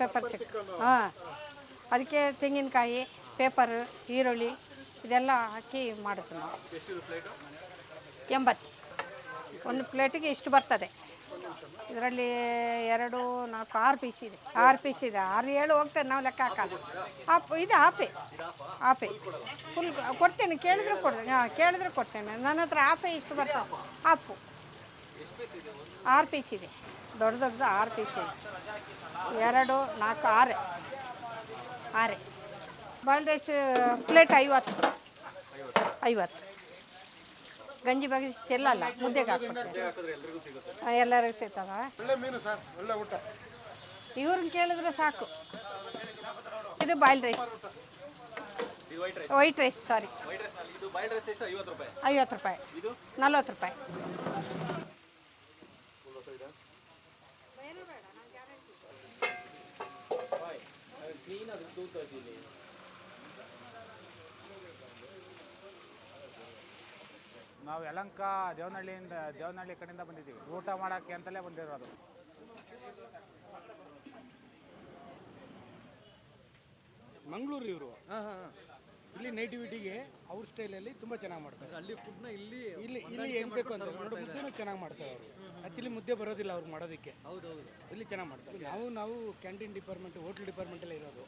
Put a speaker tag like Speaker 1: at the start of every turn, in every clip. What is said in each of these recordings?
Speaker 1: Pepper chicken ಹಾಂ, ಅದಕ್ಕೆ ತೆಂಗಿನಕಾಯಿ, ಪೇಪರ್, ಈರುಳ್ಳಿ ಇದೆಲ್ಲ ಹಾಕಿ ಮಾಡುತ್ತೆ ನಾವು. 80 ಒಂದು ಪ್ಲೇಟಿಗೆ ಇಷ್ಟು ಬರ್ತದೆ. ಇದರಲ್ಲಿ 2, 4, 6 ಪೀಸ್ ಇದೆ. 6 ಪೀಸ್ ಇದೆ. 6, 7 ಹೋಗ್ತದೆ, ನಾವು ಲೆಕ್ಕ ಹಾಕಲ್ಲ. ಇದು ಆಪೆ ಫುಲ್ ಕೊಡ್ತೇನೆ, ಕೇಳಿದ್ರೆ ಕೊಡ್ತೇನೆ. ಹಾಂ, ಕೇಳಿದ್ರೆ ಕೊಡ್ತೇನೆ. ನನ್ನ ಹತ್ರ ಆಪೆ ಇಷ್ಟು ಬರ್ತದೆ. ಹಾಫು 6 ಪೀಸ್ ಇದೆ. ದೊಡ್ಡದು 6 ಪೀಸ್ ಇದೆ. 2, 4, 6 ಬಾಯ್ಲ್ಡ್ ರೈಸ್ ಪ್ಲೇಟ್ 50. ಗಂಜಿ ಬಗೆಸಿ ಚೆಲ್ಲಲ್ಲ, ಮುದ್ದೆಗೆ ಹಾಕ್ಬಿಡ್ತೇವೆ. ಎಲ್ಲರಿಗೂ ಸಿಗ್ತದ. ಇವ್ರನ್ನ ಕೇಳಿದ್ರೆ ಸಾಕು. ಇದು ಬಾಯ್ಲ್ಡ್ ರೈಸ್, ವೈಟ್ ರೈಸ್, ಸಾರಿ, 50 ರೂಪಾಯಿ, 40 ರೂಪಾಯಿ.
Speaker 2: ನಾವು ಯಲಹಂಕ ದೇವನಹಳ್ಳಿ ಕಡೆಯಿಂದ ಬಂದಿದ್ದೀವಿ. ಊಟ ಮಾಡೋಕ್ಕೆ ಅಂತಲೇ ಬಂದಿರೋದು.
Speaker 3: ಮಂಗಳೂರು ಇವರು. ಇಲ್ಲಿ ನೇಟಿವಿಟಿಗೆ ಅವ್ರ ಸ್ಟೈಲಲ್ಲಿ ತುಂಬ ಚೆನ್ನಾಗಿ ಮಾಡ್ತಾರೆ.
Speaker 4: ಅಲ್ಲಿ ಫುಡ್ನ ಇಲ್ಲಿ
Speaker 3: ಏನು ಬೇಕು ಅಂತ ನೋಡಿ ಮುದ್ದೆನೂ ಚೆನ್ನಾಗಿ ಮಾಡ್ತಾರೆ ಅವರು. ಆ್ಯಕ್ಚುಲಿ ಮುದ್ದೆ ಬರೋದಿಲ್ಲ ಅವ್ರು ಮಾಡೋದಕ್ಕೆ.
Speaker 4: ಹೌದೌದು,
Speaker 3: ಇಲ್ಲಿ ಚೆನ್ನಾಗಿ ಮಾಡ್ತಾರೆ. ನಾವು ಕ್ಯಾಂಟೀನ್ ಡಿಪಾರ್ಟ್ಮೆಂಟ್, ಹೋಟ್ಲ್ ಡಿಪಾರ್ಟ್ಮೆಂಟಲ್ಲೇ ಇರೋದು.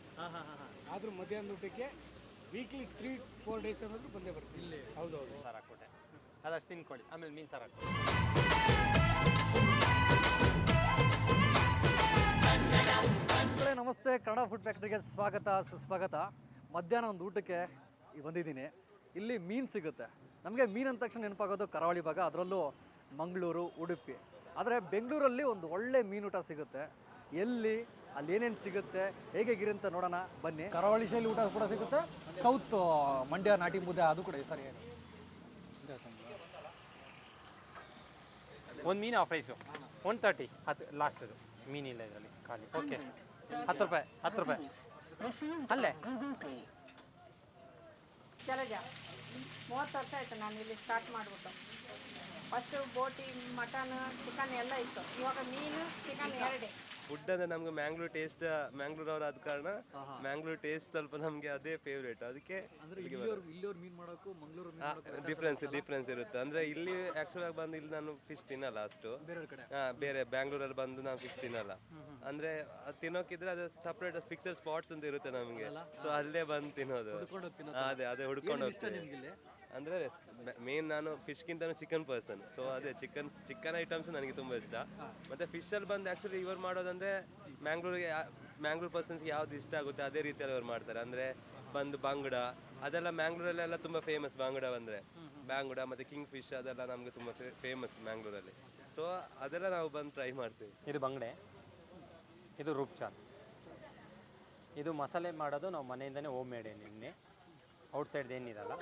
Speaker 3: ಆದರೂ ಮಧ್ಯಾಹ್ನದ ಊಟಕ್ಕೆ ವೀಕ್ಲಿ 3-4 ಡೇಸ್ ಅನ್ನೋದು ಬಂದೇ ಬರ್ತೀವಿ ಇಲ್ಲಿ. ಹೌದೌದು.
Speaker 4: ಸಾರು ಹಾಕ್ಬಿಟ್ಟೆ, ಅದಷ್ಟು ತಿನ್ಕೊಳ್ಳಿ. ಆಮೇಲೆ ಮೀನು ಸಾರು ಹಾಕ್ಬಿಟ್ಟು. ನಮಸ್ತೆ, ಕನ್ನಡ ಫುಡ್ ಫ್ಯಾಕ್ಟ್ರಿಗೆ ಸ್ವಾಗತ, ಸುಸ್ವಾಗತ. ಮಧ್ಯಾಹ್ನ ಒಂದು ಊಟಕ್ಕೆ ಬಂದಿದ್ದೀನಿ. ಇಲ್ಲಿ ಮೀನು ಸಿಗುತ್ತೆ. ನಮಗೆ ಮೀನು ಅಂದ ತಕ್ಷಣ ನೆನಪಾಗೋದು ಕರಾವಳಿ ಭಾಗ, ಅದರಲ್ಲೂ ಮಂಗಳೂರು, ಉಡುಪಿ. ಆದರೆ ಬೆಂಗಳೂರಲ್ಲಿ ಒಂದು ಒಳ್ಳೆ ಮೀನೂಟ ಸಿಗುತ್ತೆ. ಎಲ್ಲಿ, ಅಲ್ಲಿ ಏನೇನು ಸಿಗುತ್ತೆ, ಹೇಗಿರಿ ಅಂತ ನೋಡೋಣ ಬನ್ನಿ. ಕರಾವಳಿ ಶೈಲಿ ಊಟ ಕೂಡ ಸಿಗುತ್ತೆ. ಸೌತ್ ಮಂಡ್ಯ ನಾಟಿ ಮುದ್ದೆ ಅದು ಕೂಡ ಸರಿ. ಒಂದು ಮೀನು ಆ ಪ್ರೈಸು 130, 10 ಲಾಸ್ಟದು. ಮೀನಿಲ್ಲ ಇದರಲ್ಲಿ, ಖಾಲಿ. ಓಕೆ, 10 ರೂಪಾಯಿ ಅಲ್ಲೇ.
Speaker 1: ಜಲಜ 30 ವರ್ಷ ಆಯಿತು ನಾನು ಇಲ್ಲಿ ಸ್ಟಾರ್ಟ್ ಮಾಡಿಬಿಟ್ಟು. ಫಸ್ಟು ಬೋಟಿ, ಮಟನ್, ಚಿಕನ್ ಎಲ್ಲ ಇತ್ತು. ಇವಾಗ ಮೀನು, ಚಿಕನ್ ಎರಡೇ.
Speaker 5: ಫುಡ್ ಅಂದ್ರೆ ನಮ್ಗೆ ಮ್ಯಾಂಗ್ಳೂರ್ ಅವ್ರ ಆದ ಕಾರಣ ಮ್ಯಾಂಗ್ಳೂರ್ ಟೇಸ್ಟ್ ಸ್ವಲ್ಪ ನಮ್ಗೆ ಅದೇ ಫೇವ್ರೇಟ್. ಅದಕ್ಕೆ ಡಿಫ್ರೆನ್ಸ್ ಇರುತ್ತೆ. ಅಂದ್ರೆ ಇಲ್ಲಿ ಆಕ್ಚುಲ್ ಆಗಿ ಬಂದು ಇಲ್ಲಿ ನಾನು ಫಿಶ್ ತಿನ್ನಲ್ಲ ಅಷ್ಟು. ಬೇರೆ ಬ್ಯಾಂಗ್ಳೂರಲ್ಲಿ ಬಂದು ನಾನು ಫಿಶ್ ತಿನ್ನಲ್ಲ. ಅಂದ್ರೆ ತಿನ್ನೋಕಿದ್ರೆ ಅದು ಸಪ್ರೇಟ್ ಫಿಕ್ಸೆಡ್ ಸ್ಪಾಟ್ಸ್ ಅಂತ ಇರುತ್ತೆ ನಮ್ಗೆ. ಸೊ ಅಲ್ಲೇ ಬಂದು ತಿನ್ನೋದು. ಅದೇ ಹುಡ್ಕೊಂಡು ಹೋಗ್ತೀನಿ. ಅಂದ್ರೆ ಮೇನ್ ನಾನು ಫಿಶ್ಗಿಂತ ಚಿಕನ್ ಪರ್ಸನ್. ಸೊ ಅದೇ ಚಿಕನ್ ಐಟಮ್ಸ್ ನನಗೆ ತುಂಬ ಇಷ್ಟ. ಮತ್ತೆ ಫಿಶಲ್ಲಿ ಬಂದು ಆ್ಯಕ್ಚುಲಿ ಇವರು ಮಾಡೋದಂದ್ರೆ ಮ್ಯಾಂಗ್ಳೂರ್ ಪರ್ಸನ್ಸ್ಗೆ ಯಾವ್ದು ಇಷ್ಟ ಆಗುತ್ತೆ ಅದೇ ರೀತಿಯಲ್ಲಿ ಅವ್ರು ಮಾಡ್ತಾರೆ. ಅಂದರೆ ಬಂದು ಬಾಂಗುಡ ಅದೆಲ್ಲ ಮ್ಯಾಂಗ್ಳೂರಲ್ಲೆಲ್ಲ ತುಂಬ ಫೇಮಸ್. ಬಾಂಗುಡ ಮತ್ತು ಕಿಂಗ್ ಫಿಶ್ ಅದೆಲ್ಲ ನಮಗೆ ತುಂಬ ಫೇಮಸ್ ಮ್ಯಾಂಗ್ಳೂರಲ್ಲಿ. ಸೊ ಅದೆಲ್ಲ ನಾವು ಬಂದು ಟ್ರೈ ಮಾಡ್ತೀವಿ.
Speaker 4: ಇದು ಬಂಗಡೆ, ಇದು ರೂಪ್ಚಾರ್. ಇದು ಮಸಾಲೆ ಮಾಡೋದು ನಾವು ಮನೆಯಿಂದನೇ ಹೋಮ್ ಮೇಡ್, ನಿನ್ನೆ ಔಟ್ಸೈಡ್ದು ಏನಿರಲ್ಲ.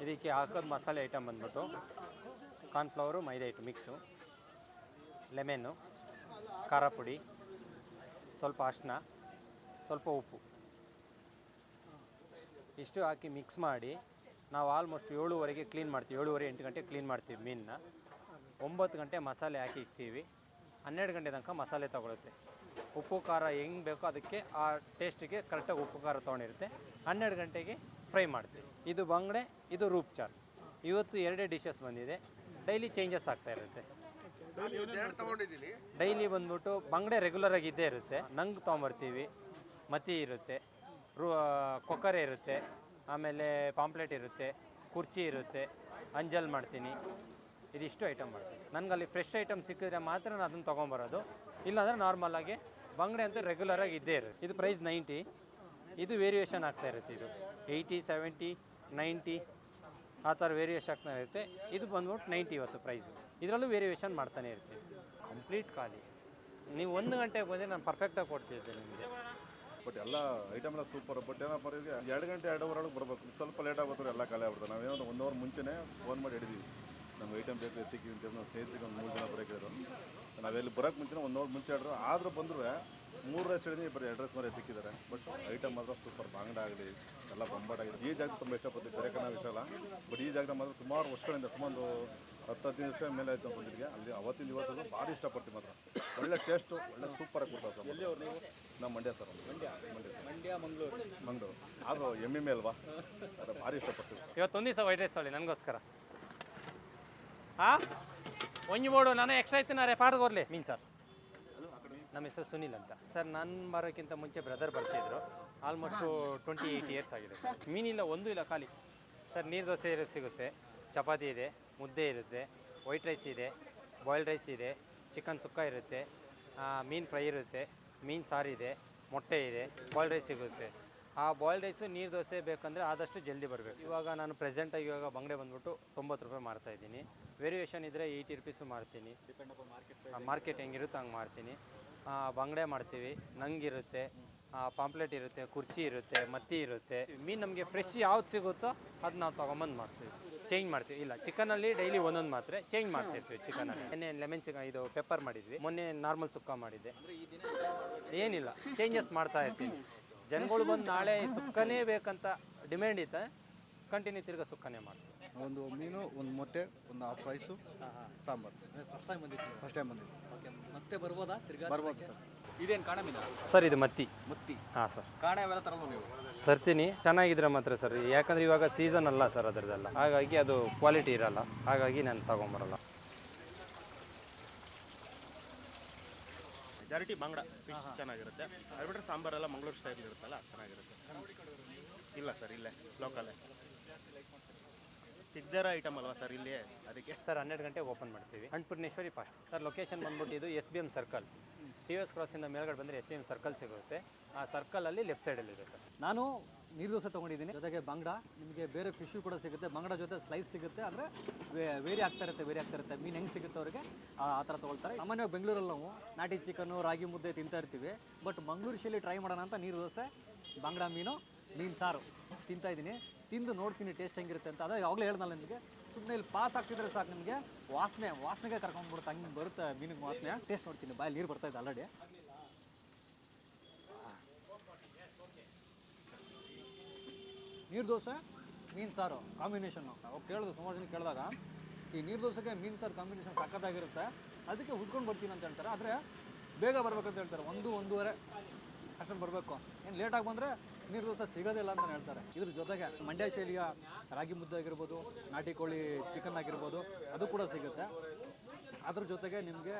Speaker 4: ಇದಕ್ಕೆ ಹಾಕೋದು ಮಸಾಲೆ ಐಟಮ್ ಬಂದ್ಬಿಟ್ಟು ಕಾರ್ನ್ಫ್ಲವರು, ಮೈದಾ ಹಿಟ್ಟು ಮಿಕ್ಸು, ಲೆಮೆನ್ನು, ಖಾರ ಪುಡಿ, ಸ್ವಲ್ಪ ಅರಿಶಿನ, ಸ್ವಲ್ಪ ಉಪ್ಪು, ಇಷ್ಟು ಹಾಕಿ ಮಿಕ್ಸ್ ಮಾಡಿ ನಾವು ಆಲ್ಮೋಸ್ಟ್ 7:30 ಕ್ಲೀನ್ ಮಾಡ್ತೀವಿ. 7:30-8 ಗಂಟೆ ಕ್ಲೀನ್ ಮಾಡ್ತೀವಿ ಮೀನನ್ನ. 9 ಗಂಟೆ ಮಸಾಲೆ ಹಾಕಿ ಇಕ್ತೀವಿ. 12 ಗಂಟೆ ತನಕ ಮಸಾಲೆ ತೊಗೊಳುತ್ತೆ. ಉಪ್ಪು ಖಾರ ಹೆಂಗೆ ಬೇಕೋ ಅದಕ್ಕೆ ಆ ಟೇಸ್ಟಿಗೆ ಕರೆಕ್ಟಾಗಿ ಉಪ್ಪು ಖಾರ ತೊಗೊಂಡಿರುತ್ತೆ. 12 ಗಂಟೆಗೆ ಫ್ರೈ ಮಾಡ್ತೀವಿ. ಇದು ಬಂಗಡೆ, ಇದು ರೂಪ್ಚಾರ್. ಇವತ್ತು 2 ಡಿಶಸ್ ಬಂದಿದೆ. ಡೈಲಿ ಚೇಂಜಸ್ ಆಗ್ತಾ ಇರುತ್ತೆ. ಡೈಲಿ ಬಂದ್ಬಿಟ್ಟು ಬಂಗಡೆ ರೆಗ್ಯುಲರಾಗಿ ಇದ್ದೇ ಇರುತ್ತೆ. ನಂಗೆ ತೊಗೊಂಬರ್ತೀವಿ. ಮತಿ ಇರುತ್ತೆ, ಕೊಕ್ಕರೆ ಇರುತ್ತೆ, ಆಮೇಲೆ ಪಾಂಪ್ಲೆಟ್ ಇರುತ್ತೆ, ಕುರ್ಚಿ ಇರುತ್ತೆ, ಅಂಜಲ್ ಮಾಡ್ತೀನಿ. ಇದಿಷ್ಟು ಐಟಮ್ ಮಾಡ್ತೀನಿ. ನನಗಲ್ಲಿ ಫ್ರೆಶ್ ಐಟಮ್ ಸಿಕ್ಕಿದ್ರೆ ಮಾತ್ರ ನಾನು ಅದನ್ನು ತೊಗೊಂಬರೋದು. ಇಲ್ಲಾಂದರೆ ನಾರ್ಮಲಾಗಿ ಬಂಗಡೆ ಅಂತೂ ರೆಗ್ಯುಲರಾಗಿ ಇದ್ದೇ ಇರುತ್ತೆ. ಇದು ಪ್ರೈಸ್ 90. ಇದು ವೇರಿಯೇಷನ್ ಆಗ್ತಾ ಇರುತ್ತೆ. ಇದು 80, 70, 90 ಆ ಥರ ವೇರಿಯೇಷನ್ ಆಗ್ತಾ ಇರುತ್ತೆ. ಇದು ಬಂದ್ಬಿಟ್ಟು 90 ಇವತ್ತು ಪ್ರೈಸು. ಇದರಲ್ಲೂ ವೇರಿಯೇಷನ್ ಮಾಡ್ತಾನೆ ಇರ್ತೀವಿ. ಕಂಪ್ಲೀಟ್ ಖಾಲಿ. ನೀವು 1 ಗಂಟೆಗೆ ಬಂದರೆ ನಾನು ಪರ್ಫೆಕ್ಟಾಗಿ ಕೊಡ್ತಿದ್ದೆ ನಿಮಗೆ.
Speaker 6: ಬಟ್ ಎಲ್ಲ ಐಟಮ್ ಎಲ್ಲ ಸೂಪರ್. ಬಟ್ ಏನಪ್ಪ ಈಗ 2 ಗಂಟೆ 2:15 ಬರಬೇಕು. ಸ್ವಲ್ಪ ಲೇಟ್ ಆಗುತ್ತೆ, ಎಲ್ಲ ಖಾಲಿ ಆಗ್ಬಿಡ್ತಾರೆ. ನಾವೇನೋ 1 ಅವರ್ ಮುಂಚೆನೇ ಫೋನ್ ಮಾಡಿ ಹಿಡಿದೀವಿ, ನಮ್ಗೆ ಐಟಮ್ ಬೇಕು ಎತ್ತಿಕ್ಕಿ ಅಂತ. ನಾವು ಸ್ನೇಹಿತರಿಗೆ ಒಂದು 3 ಜನ ಬರೋಕಿದ್ರು. ನಾವೆಲ್ಲಿ ಬರೋಕ್ಕೆ ಮುಂಚೆ 1 ಅವರ್ ಮುಂಚೆ ಹೇಳಿದ್ರು. ಆದರೂ ಬಂದರೂ 3 ರೈಸ್ ಹೇಳಿದ್ವಿ, ಬರೀ 2 ರೈಸ್ ಮೇಲೆ ಎತ್ತಿಕ್ಕಿದ್ದಾರೆ. ಬಟ್ ಐಟಮ್ ಮಾತ್ರ ಸೂಪರ್. ಬಾಂಗಡ ಆಗಲಿ ಎಲ್ಲ ಬೊಂಬಾಟಾಗಿದೆ. ಈ ಜಾಗ ತುಂಬ ಇಷ್ಟಪಡ್ತೀವಿ. ಬೇರೆ ಕಡೆ ಇಷ್ಟ ಅಲ್ಲ. ಬಟ್ ಈ ಜಾಗದ ಮಾತ್ರ ಸುಮಾರು ವರ್ಷಗಳಿಂದ, ಸುಮಾರು 10-15 ವರ್ಷ ಮೇಲೆ ಆಯ್ತು ಬಂದಿದ್ವಿ. ಅಲ್ಲಿ ಅವತ್ತಿಂದ ಇವತ್ತು ಭಾರಿ ಇಷ್ಟಪಡ್ತೀವಿ. ಮಾತ್ರ ಒಳ್ಳೆ ಟೇಸ್ಟು, ಒಳ್ಳೆ ಸೂಪರಾಗಿ ಕೊಡ್ತಾರೆ. ನಾವು ಮಂಡ್ಯ ಸರ್. ಮಂಡ್ಯ ಮಂಗಳೂರು ಆದರೂ ಎಮ್ಮೆ ಅಲ್ವಾ, ಅದು ಭಾರಿ ಇಷ್ಟಪಡ್ತೀವಿ.
Speaker 4: ಇವತ್ತೊಂದು ದಿವಸ ವೈಟ್ ರೈಸ್ ತೊಗೊಳ್ಳಿ ನನಗೋಸ್ಕರ. ಹಾಂ ಒಂಜಿ ಬೋರ್ಡು ನಾನು ಎಕ್ಸ್ಟ್ರಾ ಇತ್ತಿನಾರೆ ಪಾಡ್ಗೋರ್ಲಿ ಮೀನು ಸರ್. ನಮ್ಮ ಹೆಸರು ಸುನಿಲ್ ಅಂತ ಸರ್. ನಾನು ಬರೋಕ್ಕಿಂತ ಮುಂಚೆ ಬ್ರದರ್ ಬರ್ತಿದ್ರು. ಆಲ್ಮೋಸ್ಟು 28 ಇಯರ್ಸ್ ಆಗಿದೆ. ಮೀನಿಲ್ಲ, ಒಂದೂ ಇಲ್ಲ, ಖಾಲಿ ಸರ್. ನೀರು ದೋಸೆ ಸಿಗುತ್ತೆ, ಚಪಾತಿ ಇದೆ, ಮುದ್ದೆ ಇರುತ್ತೆ, ವೈಟ್ ರೈಸ್ ಇದೆ, ಬಾಯ್ಲ್ಡ್ ರೈಸ್ ಇದೆ, ಚಿಕನ್ ಸುಕ್ಕ ಇರುತ್ತೆ, ಮೀನು ಫ್ರೈ ಇರುತ್ತೆ, ಮೀನು ಸಾರು ಇದೆ, ಮೊಟ್ಟೆ ಇದೆ, ಬಾಯ್ಲ್ಡ್ ರೈಸ್ ಸಿಗುತ್ತೆ. ಆ ಬಾಯ್ಲ್ಡ್ ರೈಸು ನೀರು ದೋಸೆ ಬೇಕಂದರೆ ಆದಷ್ಟು ಜಲ್ದಿ ಬರಬೇಕು. ಇವಾಗ ನಾನು ಪ್ರೆಸೆಂಟಾಗಿ ಇವಾಗ ಬಂಗಡೆ ಬಂದುಬಿಟ್ಟು 90 ರೂಪಾಯಿ ಮಾಡ್ತಾಯಿದ್ದೀನಿ. ವೇರಿಯೇಷನ್ ಇದ್ದರೆ 80 ರುಪೀಸು ಮಾಡ್ತೀನಿ. ಮಾರ್ಕೆಟ್ ಹೆಂಗಿರುತ್ತೆ ಹಂಗೆ ಮಾಡ್ತೀನಿ. ಬಂಗಡೆ ಮಾಡ್ತೀವಿ, ನಂಗಿರುತ್ತೆ, ಪಾಂಪ್ಲೆಟ್ ಇರುತ್ತೆ, ಕುರ್ಚಿ ಇರುತ್ತೆ, ಮತ್ತಿ ಇರುತ್ತೆ. ಮೀನು ನಮಗೆ ಫ್ರೆಶ್ ಯಾವ್ದು ಸಿಗುತ್ತೋ ಅದು ನಾವು ತೊಗೊಂಬಂದು ಮಾಡ್ತೀವಿ, ಚೇಂಜ್ ಮಾಡ್ತೀವಿ. ಇಲ್ಲ, ಚಿಕನಲ್ಲಿ ಡೈಲಿ ಒಂದೊಂದು ಮಾತ್ರೆ ಚೇಂಜ್ ಮಾಡ್ತಿರ್ತೀವಿ. ಚಿಕನಲ್ಲಿ ಮೊನ್ನೆ ಲೆಮನ್ ಚಿಕನ್ ಇದು ಪೆಪ್ಪರ್ ಮಾಡಿದ್ವಿ, ಮೊನ್ನೆ ನಾರ್ಮಲ್ ಸುಕ್ಕ ಮಾಡಿದ್ದೆ. ಏನಿಲ್ಲ, ಚೇಂಜಸ್ ಮಾಡ್ತಾ ಇರ್ತೀನಿ. ಜನಗಳು ಬಂದು ನಾಳೆ ಸುಕ್ಕನೇ ಬೇಕಂತ ಡಿಮ್ಯಾಂಡ್ ಇತ್ತು, ಕಂಟಿನ್ಯೂ ತಿರ್ಗಾ ಸುಕ್ಕನೇ ಮಾಡ್ತೀವಿ.
Speaker 3: ಒಂದು ಮೀನು, ಒಂದು ಮೊಟ್ಟೆ, ಒಂದು half rice, sambar. First time ಬಂದಿತ್ತು.
Speaker 7: ಓಕೆ, ಮತ್ತೆ ಬರ್ಬೋದಾ ತಿರ್ಗಾ?
Speaker 3: ಬರ್ಬೋದು ಸರ್.
Speaker 7: ಇದೇನು ಕಾಣ ಮೀನಾ?
Speaker 4: ಸರ್ ಇದು ಮತ್ತಿ.
Speaker 7: ಮತ್ತಿ.
Speaker 4: ಹಾಂ ಸರ್.
Speaker 7: ಕಾಣ ಇವೆಲ್ಲ ತರಲ್ಲ ನೀವು?
Speaker 4: ತರ್ತೀನಿ, ಚೆನ್ನಾಗಿದ್ರೆ ಮಾತ್ರ ಸರ್. ಯಾಕಂದರೆ ಇವಾಗ ಸೀಸನ್ ಅಲ್ಲ ಸರ್ ಅದರದ್ದೆಲ್ಲ, ಹಾಗಾಗಿ ಅದು ಕ್ವಾಲಿಟಿ ಇರಲ್ಲ, ಹಾಗಾಗಿ ನಾನು ತೊಗೊಂಬರಲ್ಲ.
Speaker 8: ಮೆಜಾರಿಟಿ ಬಾಂಗ್ಡ ಫಿಶ್ ಚೆನ್ನಾಗಿರುತ್ತೆ. ಅದು ಬಿಟ್ಟರೆ ಸಾಂಬಾರೆಲ್ಲ ಮಂಗಳೂರು ಸ್ಟೈಲ್ ಇರುತ್ತಲ್ಲ, ಚೆನ್ನಾಗಿರುತ್ತೆ. ಇಲ್ಲ ಸರ್, ಇಲ್ಲೇ ಲೋಕಲೇ ಸಿಗ್ದಿರೋ ಐಟಮ್ ಅಲ್ವಾ ಸರ್ ಇಲ್ಲಿ, ಅದಕ್ಕೆ
Speaker 4: ಸರ್ 12 ಗಂಟೆಗೆ ಓಪನ್ ಮಾಡ್ತೀವಿ. Annapoorneshwari fast sir. ಲೊಕೇಶನ್ ಬಂದ್ಬಿಟ್ಟು ಇದು SBM ಸರ್ಕಲ್. TVS ಕ್ರಾಸಿಂದ ಮೇಲ್ಗಡೆ ಬಂದರೆ SBM ಸರ್ಕಲ್ ಸಿಗುತ್ತೆ. ಆ ಸರ್ಕಲಲ್ಲಿ ಲೆಫ್ಟ್ ಸೈಡಲ್ಲಿದೆ ಸರ್.
Speaker 7: ನಾನು ನೀರು ದೋಸೆ ತೊಗೊಂಡಿದ್ದೀನಿ, ಜೊತೆಗೆ ಬಾಂಗ್ಡ. ನಿಮಗೆ ಬೇರೆ ಫಿಶು ಕೂಡ ಸಿಗುತ್ತೆ, ಬಾಂಗ್ಡ ಜೊತೆ ಸ್ಲೈಸ್ ಸಿಗುತ್ತೆ. ಅಂದರೆ ವೇರಿ ಆಗ್ತಾ ಇರುತ್ತೆ. ಮೀನು ಹೆಂಗೆ ಸಿಗುತ್ತೆ ಅವರಿಗೆ ಆ ಥರ ತೊಗೊಳ್ತಾರೆ. ಸಾಮಾನ್ಯವಾಗಿ ಬೆಂಗಳೂರಲ್ಲಿ ನಾವು ನಾಟಿ ಚಿಕನ್ನು, ರಾಗಿ ಮುದ್ದೆ ತಿಂತಾ ಇರ್ತೀವಿ. ಬಟ್ ಮಂಗಳೂರು ಶೈಲಿ ಟ್ರೈ ಮಾಡೋಣ ಅಂತ ನೀರು ದೋಸೆ, ಬಾಂಗ್ಡ ಮೀನು, ಮೀನು ಸಾರು ತಿಂತಾಯಿದ್ದೀನಿ. ತಿಂದು ನೋಡ್ತೀನಿ ಟೇಸ್ಟ್ ಹೆಂಗಿರುತ್ತೆ ಅಂತ. ಅದೇ ಯಾವಾಗಲೇ ಹೇಳ್ದಲ್ಲ ನಿಮಗೆ, ಸುಮ್ಮನೆ ಇಲ್ಲಿ ಪಾಸ್ ಆಗ್ತಿದ್ರೆ ಸಾಕು, ನಿಮಗೆ ವಾಸನೆಗೆ ಕರ್ಕೊಂಡ್ಬಿಡುತ್ತೆ, ಹಂಗೆ ಬರುತ್ತೆ ಮೀನಿಗೆ ವಾಸನೆ. ಟೇಸ್ಟ್ ನೋಡ್ತೀನಿ, ಬಾಯಲ್ಲಿ ನೀರು ಬರ್ತಾಯಿದೆ ಆಲ್ರೆಡಿ. ನೀರು ದೋಸೆ ಮೀನು ಸಾರು ಕಾಂಬಿನೇಷನ್ನು ಅವಾಗ ಕೇಳಿದ್ರು, ಸುಮಾರು ಜನ ಕೇಳಿದಾಗ ಈ ನೀರು ದೋಸೆಗೆ ಮೀನು ಸಾರು ಕಾಂಬಿನೇಷನ್ ಸಖತ್ತಾಗಿರುತ್ತೆ, ಅದಕ್ಕೆ ಹುಡ್ಕೊಂಡು ಬರ್ತೀನಿ ಅಂತ ಹೇಳ್ತಾರೆ. ಆದರೆ ಬೇಗ ಬರ್ಬೇಕಂತ ಹೇಳ್ತಾರೆ, 1-1:30 ಅಷ್ಟೊಂದು ಬರಬೇಕು. ಏನು ಲೇಟಾಗಿ ಬಂದರೆ ನೀರು ದೋಸೆ ಸಿಗೋದಿಲ್ಲ ಅಂತ ಹೇಳ್ತಾರೆ. ಇದ್ರ ಜೊತೆಗೆ ಮಂಡ್ಯ ಶೈಲಿಯ ರಾಗಿ ಮುದ್ದೆ ಆಗಿರ್ಬೋದು, ನಾಟಿ ಕೋಳಿ ಚಿಕನ್ ಆಗಿರ್ಬೋದು, ಅದು ಕೂಡ ಸಿಗುತ್ತೆ. ಅದ್ರ ಜೊತೆಗೆ ನಿಮಗೆ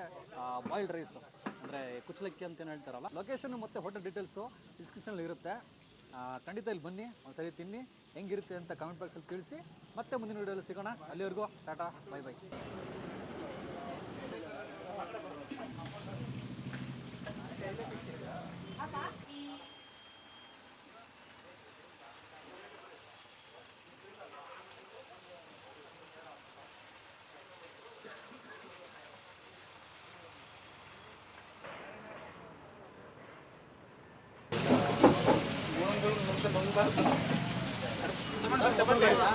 Speaker 7: ಬಾಯ್ಲ್ಡ್ ರೈಸು ಅಂದರೆ ಕುಚ್ಚಲಕ್ಕಿ ಅಂತ ಹೇಳ್ತಾರಲ್ಲ. ಲೊಕೇಶನ್ನು ಮತ್ತು ಹೋಟೆಲ್ ಡೀಟೇಲ್ಸು ಡಿಸ್ಕ್ರಿಪ್ಷನಲ್ಲಿ ಇರುತ್ತೆ. ಖಂಡಿತ ಇಲ್ಲಿ ಬನ್ನಿ, ಒಂದ್ಸರಿ ತಿನ್ನಿ, ಹೆಂಗಿರುತ್ತೆ ಅಂತ ಕಮೆಂಟ್ ಬಾಕ್ಸಲ್ಲಿ ತಿಳಿಸಿ. ಮತ್ತೆ ಮುಂದಿನ ವೀಡಿಯೋದಲ್ಲಿ ಸಿಗೋಣ. ಅಲ್ಲಿವರೆಗೂ ಟಾಟಾ, ಬೈ ಬೈ.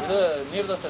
Speaker 4: ಇದು ನೀರು ದೋಸೆ.